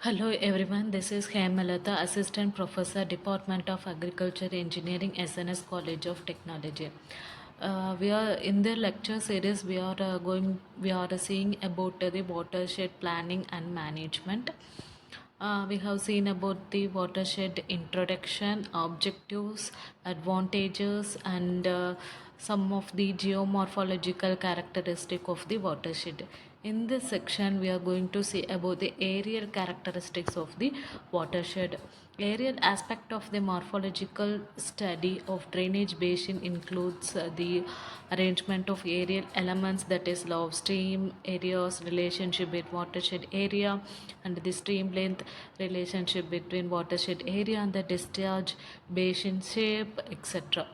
Hello everyone, this is Hemalata, Assistant Professor, Department of Agriculture Engineering, SNS College of Technology. We are in the lecture series. We are seeing about the watershed planning and management. We have seen about the watershed introduction, objectives, advantages, and some of the geomorphological characteristic of the watershed. In this section, we are going to see about the aerial characteristics of the watershed. Aerial aspect of the morphological study of drainage basin includes the arrangement of aerial elements, that is law of stream areas, relationship between watershed area and the stream length, relationship between watershed area and the discharge basin shape, etc.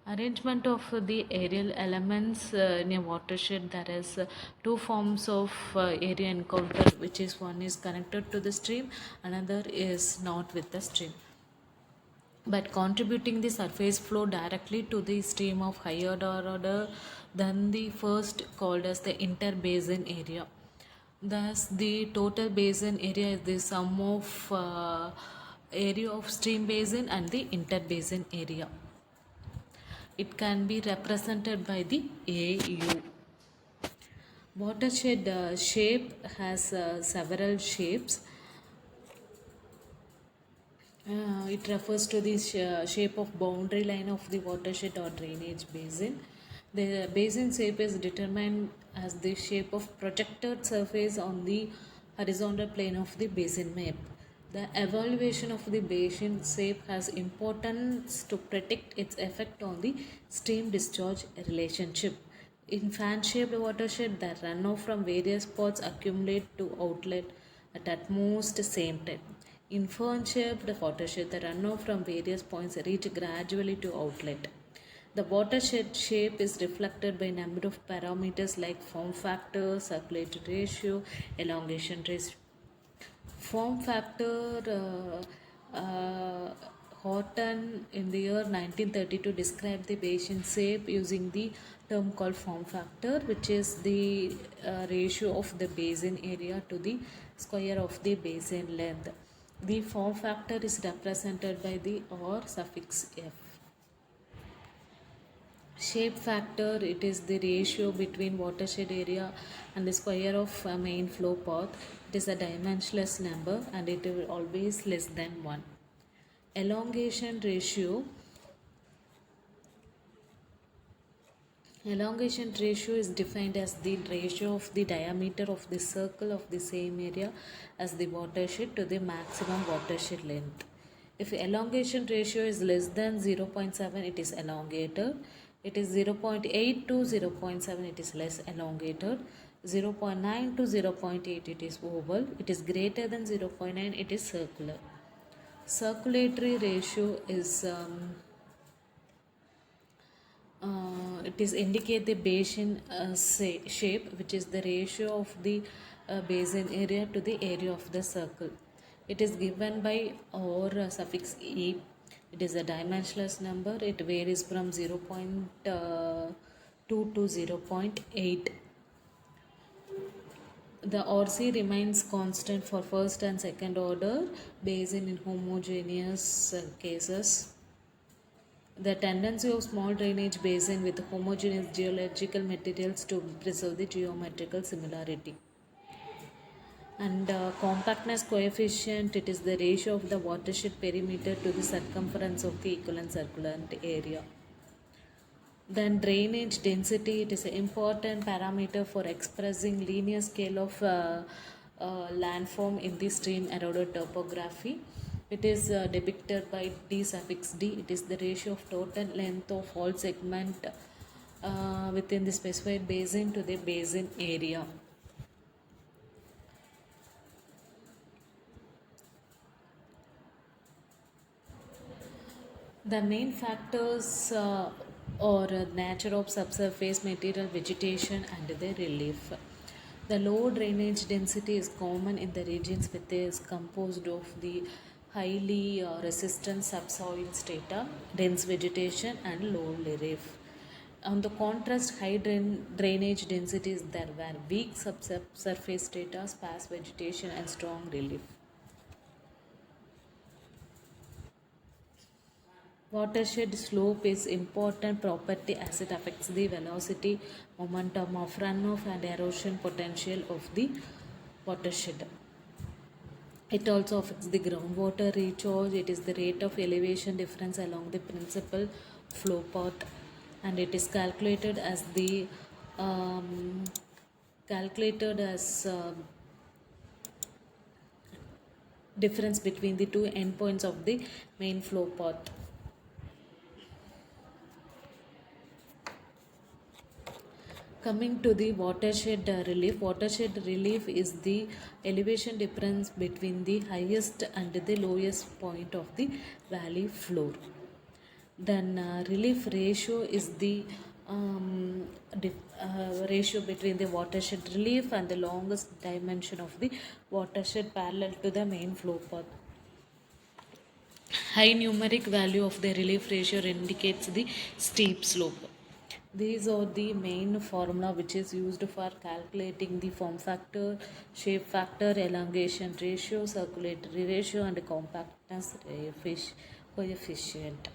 Arrangement of the aerial elements in a watershed. There is two forms of area encounter, which is one is connected to the stream, another is not with the stream, but contributing the surface flow directly to the stream of higher order than the first, called as the interbasin area. Thus, the total basin area is the sum of area of stream basin and the interbasin area. It can be represented by the AU. Watershed shape has several shapes. It refers to the shape of boundary line of the watershed or drainage basin. The basin shape is determined as the shape of projected surface on the horizontal plane of the basin map. The evaluation of the basin shape has importance to predict its effect on the stream discharge relationship. In fan-shaped watershed, the runoff from various spots accumulate to outlet at most same time. In fern-shaped watershed, the runoff from various points reach gradually to outlet. The watershed shape is reflected by a number of parameters like form factor, circulatory ratio, elongation ratio. Form factor, Horton in the year 1932 described the basin shape using the term called form factor, which is the ratio of the basin area to the square of the basin length. The form factor is represented by the or suffix f. Shape factor, it is the ratio between watershed area and the square of main flow path. It is a dimensionless number and it will always less than 1. Elongation ratio. Elongation ratio is defined as the ratio of the diameter of the circle of the same area as the watershed to the maximum watershed length. If elongation ratio is less than 0.7, it is elongated. It is 0.8 to 0.7, it is less elongated. 0.9 to 0.8, it is oval. It is greater than 0.9, it is circular. Circulatory ratio is it is indicate the basin shape, which is the ratio of the basin area to the area of the circle. It is given by or suffix e. It is a dimensionless number. It varies from 0.2 to 0.8. The RC remains constant for first and second order basin in homogeneous cases. The tendency of small drainage basin with homogeneous geological materials to preserve the geometrical similarity. And compactness coefficient, it is the ratio of the watershed perimeter to the circumference of the equivalent circulant area. Then drainage density, it is an important parameter for expressing linear scale of landform in the stream eroded topography. It is depicted by d suffix d. It is the ratio of total length of all segment within the specified basin to the basin area. The main factors are nature of subsurface material, vegetation, and the relief. The low drainage density is common in the regions which is composed of the highly resistant subsoil strata, dense vegetation, and low relief. On the contrast, high drainage densities there were weak subsurface strata, sparse vegetation, and strong relief. Watershed slope is important property as it affects the velocity, momentum of runoff and erosion potential of the watershed. It also affects the groundwater recharge. It is the rate of elevation difference along the principal flow path, and it is um, calculated as difference between the two endpoints of the main flow path. Coming to the watershed relief is the elevation difference between the highest and the lowest point of the valley floor. Then relief ratio is the ratio between the watershed relief and the longest dimension of the watershed parallel to the main flow path. High numeric value of the relief ratio indicates the steep slope. These are the main formula which is used for calculating the form factor, shape factor, elongation ratio, circulatory ratio and compactness coefficient.